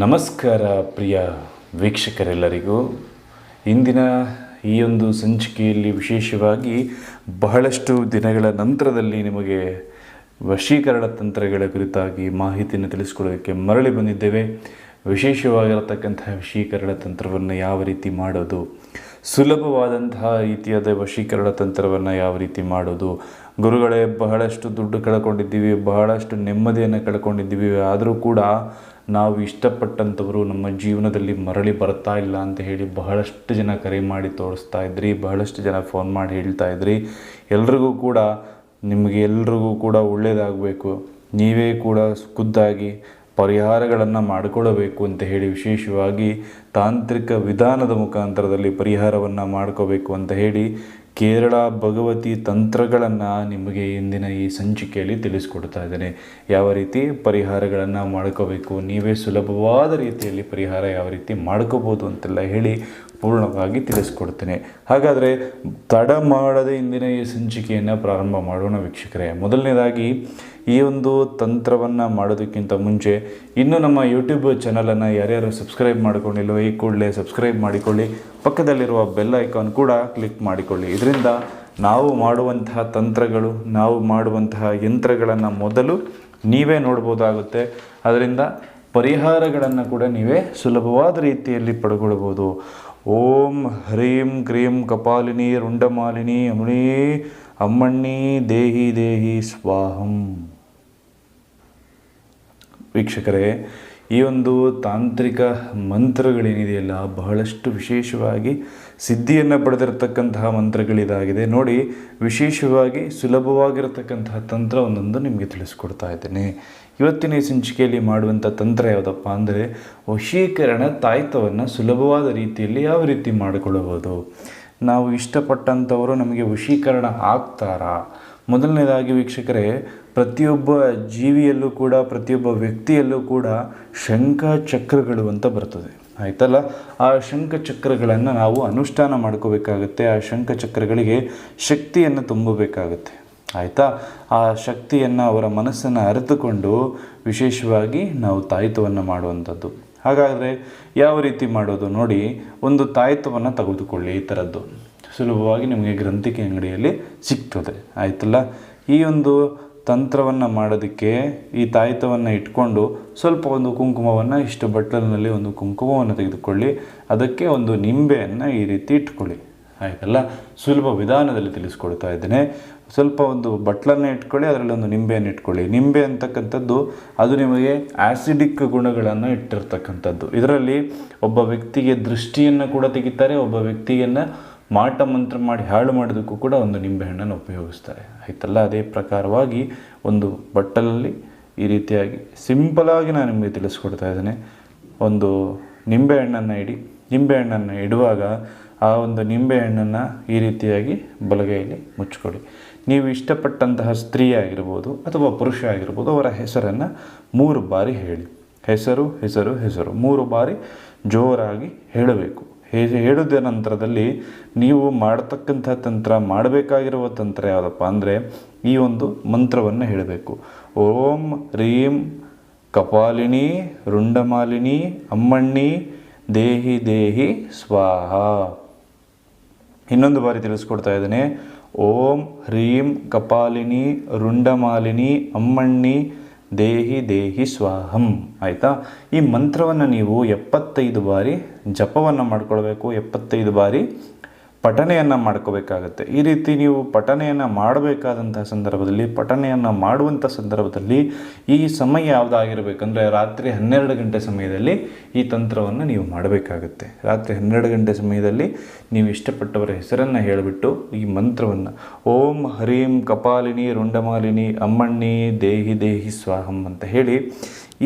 ನಮಸ್ಕಾರ ಪ್ರಿಯ ವೀಕ್ಷಕರೆಲ್ಲರಿಗೂ. ಇಂದಿನ ಈ ಒಂದು ಸಂಚಿಕೆಯಲ್ಲಿ ವಿಶೇಷವಾಗಿ ಬಹಳಷ್ಟು ದಿನಗಳ ನಂತರದಲ್ಲಿ ನಿಮಗೆ ವಶೀಕರಣ ತಂತ್ರಗಳ ಕುರಿತಾಗಿ ಮಾಹಿತಿಯನ್ನು ತಿಳಿಸ್ಕೊಡೋದಕ್ಕೆ ಮರಳಿ ಬಂದಿದ್ದೇವೆ. ವಿಶೇಷವಾಗಿರತಕ್ಕಂತಹ ವಶೀಕರಣ ತಂತ್ರವನ್ನು ಯಾವ ರೀತಿ ಮಾಡೋದು, ಸುಲಭವಾದಂತಹ ರೀತಿಯಾದ ವಶೀಕರಣ ತಂತ್ರವನ್ನು ಯಾವ ರೀತಿ ಮಾಡೋದು. ಗುರುಗಳೇ, ಬಹಳಷ್ಟು ದುಡ್ಡು ಕಳ್ಕೊಂಡಿದ್ದೀವಿ, ಬಹಳಷ್ಟು ನೆಮ್ಮದಿಯನ್ನು ಕಳ್ಕೊಂಡಿದ್ದೀವಿ, ಆದರೂ ಕೂಡ ನಾವು ಇಷ್ಟಪಟ್ಟಂಥವರು ನಮ್ಮ ಜೀವನದಲ್ಲಿ ಮರಳಿ ಬರ್ತಾ ಇಲ್ಲ ಅಂತ ಹೇಳಿ ಬಹಳಷ್ಟು ಜನ ಕರೆ ಮಾಡಿ ತೋರಿಸ್ತಾ ಇದ್ರಿ, ಬಹಳಷ್ಟು ಜನ ಫೋನ್ ಮಾಡಿ ಹೇಳ್ತಾ ಇದ್ರಿ. ನಿಮಗೆಲ್ರಿಗೂ ಕೂಡ ಒಳ್ಳೆಯದಾಗಬೇಕು, ನೀವೇ ಕೂಡ ಖುದ್ದಾಗಿ ಪರಿಹಾರಗಳನ್ನು ಮಾಡಿಕೊಳ್ಳಬೇಕು ಅಂತ ಹೇಳಿ ವಿಶೇಷವಾಗಿ ತಾಂತ್ರಿಕ ವಿಧಾನದ ಮುಖಾಂತರದಲ್ಲಿ ಪರಿಹಾರವನ್ನು ಮಾಡ್ಕೋಬೇಕು ಅಂತ ಹೇಳಿ ಕೇರಳ ಭಗವತಿ ತಂತ್ರಗಳನ್ನು ನಿಮಗೆ ಇಂದಿನ ಈ ಸಂಚಿಕೆಯಲ್ಲಿ ತಿಳಿಸ್ಕೊಡ್ತಾ ಇದ್ದೇನೆ. ಯಾವ ರೀತಿ ಪರಿಹಾರಗಳನ್ನು ಮಾಡ್ಕೋಬೇಕು, ನೀವೇ ಸುಲಭವಾದ ರೀತಿಯಲ್ಲಿ ಪರಿಹಾರ ಯಾವ ರೀತಿ ಮಾಡ್ಕೋಬೋದು ಅಂತೆಲ್ಲ ಹೇಳಿ ಪೂರ್ಣವಾಗಿ ತಿಳಿಸ್ಕೊಡ್ತೇನೆ. ಹಾಗಾದರೆ ತಡ ಮಾಡದೆ ಇಂದಿನ ಈ ಸಂಚಿಕೆಯನ್ನು ಪ್ರಾರಂಭ ಮಾಡೋಣ ವೀಕ್ಷಕರೇ. ಮೊದಲನೇದಾಗಿ ಈ ಒಂದು ತಂತ್ರವನ್ನು ಮಾಡೋದಕ್ಕಿಂತ ಮುಂಚೆ ಇನ್ನೂ ನಮ್ಮ ಯೂಟ್ಯೂಬ್ ಚಾನಲನ್ನು ಯಾರ್ಯಾರು ಸಬ್ಸ್ಕ್ರೈಬ್ ಮಾಡಿಕೊಂಡಿಲ್ಲೋ ಈ ಕೂಡಲೇ ಸಬ್ಸ್ಕ್ರೈಬ್ ಮಾಡಿಕೊಳ್ಳಿ, ಪಕ್ಕದಲ್ಲಿರುವ ಬೆಲ್ ಐಕಾನ್ ಕೂಡ ಕ್ಲಿಕ್ ಮಾಡಿಕೊಳ್ಳಿ. ಇದರಿಂದ ನಾವು ಮಾಡುವಂತಹ ತಂತ್ರಗಳು, ನಾವು ಮಾಡುವಂತಹ ಯಂತ್ರಗಳನ್ನು ಮೊದಲು ನೀವೇ ನೋಡ್ಬೋದಾಗುತ್ತೆ. ಅದರಿಂದ ಪರಿಹಾರಗಳನ್ನು ಕೂಡ ನೀವೇ ಸುಲಭವಾದ ರೀತಿಯಲ್ಲಿ ಪಡ್ಕೊಳ್ಬೋದು. ಓಂ ಹ್ರೀಂ ಕ್ರೀಂ ಕಪಾಲಿನಿ ರುಂಡಮಾಲಿನಿ ಅಮುಣಿ ಅಮ್ಮಣ್ಣಿ ದೇಹಿ ದೇಹಿ ಸ್ವಾಹಂ. ವೀಕ್ಷಕರೇ, ಈ ಒಂದು ತಾಂತ್ರಿಕ ಮಂತ್ರಗಳೇನಿದೆಯಲ್ಲ, ಬಹಳಷ್ಟು ವಿಶೇಷವಾಗಿ ಸಿದ್ಧಿಯನ್ನು ಪಡೆದಿರತಕ್ಕಂತಹ ಮಂತ್ರಗಳಿದಾಗಿದೆ. ನೋಡಿ, ವಿಶೇಷವಾಗಿ ಸುಲಭವಾಗಿರತಕ್ಕಂತಹ ತಂತ್ರ ಒಂದೊಂದು ನಿಮಗೆ ತಿಳಿಸ್ಕೊಡ್ತಾ ಇದ್ದೇನೆ. ಇವತ್ತಿನ ಈ ಸಂಚಿಕೆಯಲ್ಲಿ ಮಾಡುವಂಥ ತಂತ್ರ ಯಾವುದಪ್ಪ ಅಂದರೆ, ವಶೀಕರಣ ತಾಯ್ತವನ್ನು ಸುಲಭವಾದ ರೀತಿಯಲ್ಲಿ ಯಾವ ರೀತಿ ಮಾಡಿಕೊಳ್ಳಬಹುದು. ನಾವು ಇಷ್ಟಪಟ್ಟಂಥವರು ನಮಗೆ ವಶೀಕರಣ ಆಗ್ತಾರಾ? ಮೊದಲನೇದಾಗಿ ವೀಕ್ಷಕರೇ, ಪ್ರತಿಯೊಬ್ಬ ಜೀವಿಯಲ್ಲೂ ಕೂಡ, ಪ್ರತಿಯೊಬ್ಬ ವ್ಯಕ್ತಿಯಲ್ಲೂ ಕೂಡ ಶಂಖಚಕ್ರಗಳು ಅಂತ ಬರ್ತದೆ, ಆಯ್ತಲ್ಲ. ಆ ಶಂಖಚಕ್ರಗಳನ್ನು ನಾವು ಅನುಷ್ಠಾನ ಮಾಡ್ಕೋಬೇಕಾಗತ್ತೆ. ಆ ಶಂಖಚಕ್ರಗಳಿಗೆ ಶಕ್ತಿಯನ್ನು ತುಂಬಬೇಕಾಗತ್ತೆ, ಆಯಿತಾ. ಆ ಶಕ್ತಿಯನ್ನು, ಅವರ ಮನಸ್ಸನ್ನು ಅರಿತುಕೊಂಡು ವಿಶೇಷವಾಗಿ ನಾವು ತಾಯ್ತವನ್ನು ಮಾಡುವಂಥದ್ದು. ಹಾಗಾದರೆ ಯಾವ ರೀತಿ ಮಾಡೋದು ನೋಡಿ, ಒಂದು ತಾಯ್ತವನ್ನು ತೆಗೆದುಕೊಳ್ಳಿ. ಈ ಥರದ್ದು ಸುಲಭವಾಗಿ ನಿಮಗೆ ಗ್ರಂಥಿಕೆ ಅಂಗಡಿಯಲ್ಲಿ ಸಿಗ್ತದೆ, ಆಯ್ತಲ್ಲ. ಈ ಒಂದು ತಂತ್ರವನ್ನು ಮಾಡೋದಕ್ಕೆ ಈ ತಾಯ್ತವನ್ನು ಇಟ್ಕೊಂಡು ಸ್ವಲ್ಪ ಒಂದು ಕುಂಕುಮವನ್ನು, ಇಷ್ಟು ಬಟ್ಟಲಿನಲ್ಲಿ ಒಂದು ಕುಂಕುಮವನ್ನು ತೆಗೆದುಕೊಳ್ಳಿ. ಅದಕ್ಕೆ ಒಂದು ನಿಂಬೆಯನ್ನು ಈ ರೀತಿ ಇಟ್ಕೊಳ್ಳಿ, ಆಯ್ತಲ್ಲ. ಸುಲಭ ವಿಧಾನದಲ್ಲಿ ತಿಳಿಸ್ಕೊಡ್ತಾ ಇದ್ದೇನೆ. ಸ್ವಲ್ಪ ಒಂದು ಬಟ್ಲನ್ನು ಇಟ್ಕೊಳ್ಳಿ, ಅದರಲ್ಲಿ ಒಂದು ನಿಂಬೆಯನ್ನು ಇಟ್ಕೊಳ್ಳಿ. ನಿಂಬೆ ಅಂತಕ್ಕಂಥದ್ದು ಅದು ನಿಮಗೆ ಆ್ಯಸಿಡಿಕ್ ಗುಣಗಳನ್ನು ಇಟ್ಟಿರ್ತಕ್ಕಂಥದ್ದು. ಇದರಲ್ಲಿ ಒಬ್ಬ ವ್ಯಕ್ತಿಗೆ ದೃಷ್ಟಿಯನ್ನು ಕೂಡ ತೆಗಿತಾರೆ, ಒಬ್ಬ ವ್ಯಕ್ತಿಯನ್ನು ಮಾಟ ಮಂತ್ರ ಮಾಡಿ ಹಾಳು ಮಾಡೋದಕ್ಕೂ ಕೂಡ ಒಂದು ನಿಂಬೆಹಣ್ಣನ್ನು ಉಪಯೋಗಿಸ್ತಾರೆ, ಆಯ್ತಲ್ಲ. ಅದೇ ಪ್ರಕಾರವಾಗಿ ಒಂದು ಬಟ್ಟಲಲ್ಲಿ ಈ ರೀತಿಯಾಗಿ ಸಿಂಪಲಾಗಿ ನಾನು ನಿಮಗೆ ತಿಳಿಸ್ಕೊಡ್ತಾ ಇದ್ದೇನೆ. ಒಂದು ನಿಂಬೆಹಣ್ಣನ್ನು ಇಡಿ. ನಿಂಬೆಹಣ್ಣನ್ನು ಇಡುವಾಗ ಆ ಒಂದು ನಿಂಬೆಹಣ್ಣನ್ನು ಈ ರೀತಿಯಾಗಿ ಬಲಗೈಯಲ್ಲಿ ಮುಚ್ಕೊಳ್ಳಿ. ನೀವು ಇಷ್ಟಪಟ್ಟಂತಹ ಸ್ತ್ರೀ ಆಗಿರ್ಬೋದು ಅಥವಾ ಪುರುಷ ಆಗಿರ್ಬೋದು, ಅವರ ಹೆಸರನ್ನು 3 ಬಾರಿ ಹೇಳಿ. ಹೆಸರು ಹೆಸರು ಹೆಸರು 3 ಬಾರಿ ಜೋರಾಗಿ ಹೇಳಬೇಕು. ಹೇಳಿದ ನಂತರದಲ್ಲಿ ನೀವು ಮಾಡತಕ್ಕಂಥ ತಂತ್ರ, ಮಾಡಬೇಕಾಗಿರುವ ತಂತ್ರ ಯಾವುದಪ್ಪ ಅಂದರೆ, ಈ ಒಂದು ಮಂತ್ರವನ್ನು ಹೇಳಬೇಕು. ಓಂ ಹ್ರೀಂ ಕಪಾಲಿನಿ ರುಂಡಮಾಲಿನಿ ಅಮ್ಮಣ್ಣಿ ದೇಹಿ ದೇಹಿ ಸ್ವಾಹ. ಇನ್ನೊಂದು ಬಾರಿ ತಿಳಿಸ್ಕೊಡ್ತಾ ಇದ್ದೇನೆ. ಓಂ ಹ್ರೀಂ ಕಪಾಲಿನಿ ರುಂಡಮಾಲಿನಿ ಅಮ್ಮಣ್ಣಿ ದೇಹಿ ದೇಹಿ ಸ್ವಾಹಂ, ಆಯಿತಾ. ಈ ಮಂತ್ರವನ್ನು ನೀವು 75 ಬಾರಿ ಜಪವನ್ನು ಮಾಡ್ಕೊಳ್ಬೇಕು, 75 ಬಾರಿ ಪಠಣೆಯನ್ನು ಮಾಡ್ಕೋಬೇಕಾಗತ್ತೆ. ಈ ರೀತಿ ನೀವು ಪಠಣೆಯನ್ನು ಮಾಡಬೇಕಾದಂತಹ ಸಂದರ್ಭದಲ್ಲಿ, ಪಠಣೆಯನ್ನು ಮಾಡುವಂಥ ಸಂದರ್ಭದಲ್ಲಿ ಈ ಸಮಯ ಯಾವುದಾಗಿರಬೇಕಂದ್ರೆ, ರಾತ್ರಿ 12 ಗಂಟೆ ಸಮಯದಲ್ಲಿ ಈ ತಂತ್ರವನ್ನು ನೀವು ಮಾಡಬೇಕಾಗತ್ತೆ. ರಾತ್ರಿ 12 ಗಂಟೆ ಸಮಯದಲ್ಲಿ ನೀವು ಇಷ್ಟಪಟ್ಟವರ ಹೆಸರನ್ನು ಹೇಳಿಬಿಟ್ಟು ಈ ಮಂತ್ರವನ್ನು ಓಂ ಹ್ರೀಂ ಕಪಾಲಿನಿ ರುಂಡಮಾಲಿನಿ ಅಮ್ಮಣ್ಣಿ ದೇಹಿ ದೇಹಿ ಸ್ವಾಹಂ ಅಂತ ಹೇಳಿ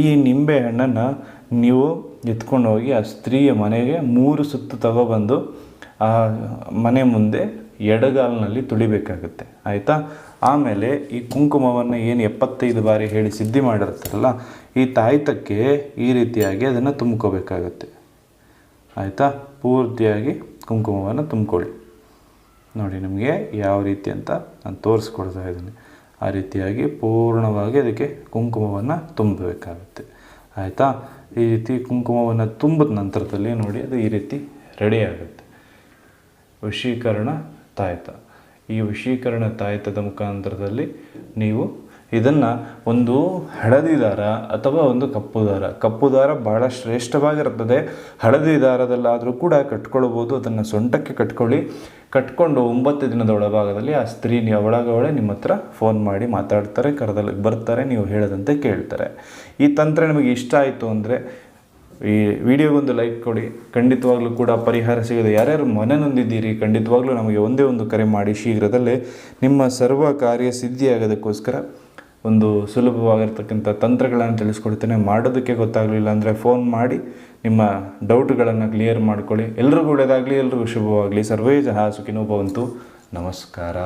ಈ ನಿಂಬೆ ಹಣ್ಣನ್ನು ನೀವು ಎತ್ಕೊಂಡು ಹೋಗಿ ಆ ಸ್ತ್ರೀಯ ಮನೆಗೆ 3 ಸುತ್ತು ತಗೊಬಂದು ಆ ಮನೆ ಮುಂದೆ ಎಡಗಾಲಿನಲ್ಲಿ ತುಳಿಬೇಕಾಗುತ್ತೆ, ಆಯಿತಾ. ಆಮೇಲೆ ಈ ಕುಂಕುಮವನ್ನು ಏನು 75 ಬಾರಿ ಹೇಳಿ ಸಿದ್ಧಿ ಮಾಡಿರ್ತಾರಲ್ಲ, ಈ ತಾಯ್ತಕ್ಕೆ ಈ ರೀತಿಯಾಗಿ ಅದನ್ನು ತುಂಬ್ಕೋಬೇಕಾಗತ್ತೆ, ಆಯಿತಾ. ಪೂರ್ತಿಯಾಗಿ ಕುಂಕುಮವನ್ನು ತುಂಬ್ಕೊಳ್ಳಿ. ನೋಡಿ, ನಿಮಗೆ ಯಾವ ರೀತಿ ಅಂತ ನಾನು ತೋರಿಸ್ಕೊಡ್ತಾ ಇದ್ದೀನಿ. ಆ ರೀತಿಯಾಗಿ ಪೂರ್ಣವಾಗಿ ಅದಕ್ಕೆ ಕುಂಕುಮವನ್ನು ತುಂಬಬೇಕಾಗುತ್ತೆ. ಆಯಿತಾ. ಈ ರೀತಿ ಕುಂಕುಮವನ್ನು ತುಂಬಿದ ನಂತರದಲ್ಲಿ ನೋಡಿ ಅದು ಈ ರೀತಿ ರೆಡಿ ಆಗುತ್ತೆ. ವಶೀಕರಣ ತಾಯತ. ಈ ವಶೀಕರಣ ತಾಯತದ ಮುಖಾಂತರದಲ್ಲಿ ನೀವು ಇದನ್ನು ಒಂದು ಹಳದಿ ದಾರ ಅಥವಾ ಒಂದು ಕಪ್ಪು ದಾರ ಭಾಳ ಶ್ರೇಷ್ಠವಾಗಿರುತ್ತದೆ. ಹಳದಿ ದಾರದಲ್ಲಾದರೂ ಕೂಡ ಕಟ್ಕೊಳ್ಬೋದು. ಅದನ್ನು ಸೊಂಟಕ್ಕೆ ಕಟ್ಕೊಂಡು 9 ದಿನದ ಒಳಭಾಗದಲ್ಲಿ ಆ ಸ್ತ್ರೀ ಒಳಗಡೆ ನಿಮ್ಮ ಹತ್ರ ಫೋನ್ ಮಾಡಿ ಮಾತಾಡ್ತಾರೆ, ಕರೆದಲ್ಲಿ ಬರ್ತಾರೆ, ನೀವು ಹೇಳದಂತೆ ಕೇಳ್ತಾರೆ. ಈ ತಂತ್ರ ನಿಮಗೆ ಇಷ್ಟ ಆಯಿತು ಅಂದರೆ ಈ ವಿಡಿಯೋಗೊಂದು ಲೈಕ್ ಕೊಡಿ. ಖಂಡಿತವಾಗ್ಲೂ ಕೂಡ ಪರಿಹಾರ ಸಿಗೋದು. ಯಾರ್ಯಾರು ಮನೆ ನೊಂದಿದ್ದೀರಿ ಖಂಡಿತವಾಗ್ಲೂ ನಮಗೆ ಒಂದೇ ಒಂದು ಕರೆ ಮಾಡಿ. ಶೀಘ್ರದಲ್ಲೇ ನಿಮ್ಮ ಸರ್ವ ಕಾರ್ಯ ಸಿದ್ಧಿಯಾಗೋದಕ್ಕೋಸ್ಕರ ಒಂದು ಸುಲಭವಾಗಿರ್ತಕ್ಕಂಥ ತಂತ್ರಗಳನ್ನು ತಿಳಿಸ್ಕೊಡ್ತೇನೆ. ಮಾಡೋದಕ್ಕೆ ಗೊತ್ತಾಗಲಿಲ್ಲ ಅಂದರೆ ಫೋನ್ ಮಾಡಿ ನಿಮ್ಮ ಡೌಟ್ಗಳನ್ನು ಕ್ಲಿಯರ್ ಮಾಡ್ಕೊಳ್ಳಿ. ಎಲ್ರಿಗೂ ಒಳ್ಳೆಯದಾಗಲಿ, ಎಲ್ರಿಗೂ ಶುಭವಾಗಲಿ. ಸರ್ವೇ ಜನ ಸುಖಿನೋ ಭವಂತು. ನಮಸ್ಕಾರ.